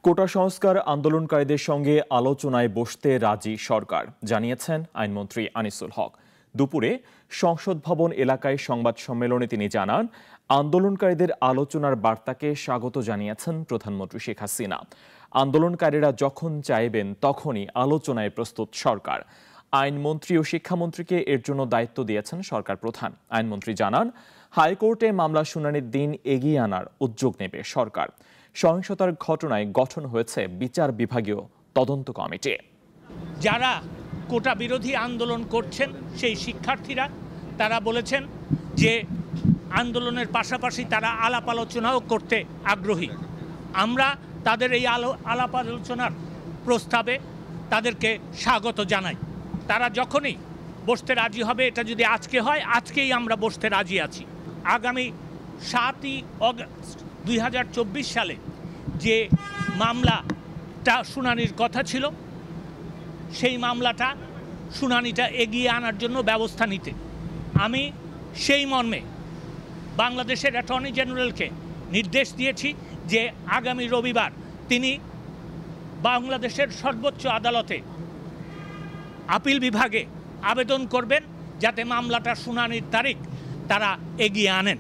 কোটা সংস্কার আন্দোলনকারীদের সঙ্গে আলোচনায় বসতে রাজি সরকার, জানিয়েছেন আইনমন্ত্রী আনিসুল হক। দুপুরে সংসদ ভবন এলাকায় সংবাদ সম্মেলনে তিনি জানান, আন্দোলনকারীদের আলোচনার বার্তাকে স্বাগত জানিয়েছেন প্রধানমন্ত্রী শেখ হাসিনা। আন্দোলনকারীরা যখন চাইবেন তখনই আলোচনায় প্রস্তুত সরকার। আইনমন্ত্রী ও শিক্ষামন্ত্রীকে এর জন্য দায়িত্ব দিয়েছেন সরকার প্রধান। আইনমন্ত্রী জানান, হাইকোর্টে মামলা শুনানির দিন এগিয়ে আনার উদ্যোগ নেবে সরকার। সহিংসতার ঘটনায় গঠন হয়েছে বিচার বিভাগীয় তদন্ত কমিটি। যারা কোটা বিরোধী আন্দোলন করছেন সেই শিক্ষার্থীরা তারা বলেছেন যে আন্দোলনের পাশাপাশি তারা আলাপ আলোচনাও করতে আগ্রহী। আমরা তাদের এই আলাপ আলোচনার প্রস্তাবে তাদেরকে স্বাগত জানাই। তারা যখনই বসতে রাজি হবে, এটা যদি আজকে হয়, আজকেই আমরা বসতে রাজি আছি। আগামী 7ই অগস্ট 2024 সালে যে মামলাটা শুনানির কথা ছিল, সেই মামলাটা শুনানিটা এগিয়ে আনার জন্য ব্যবস্থা নিতে আমি সেই মর্মে বাংলাদেশের অ্যাটর্নি জেনারেলকে নির্দেশ দিয়েছি যে আগামী রবিবার তিনি বাংলাদেশের সর্বোচ্চ আদালতে আপিল বিভাগে আবেদন করবেন যাতে মামলাটা শুনানির তারিখ তারা এগিয়ে আনেন।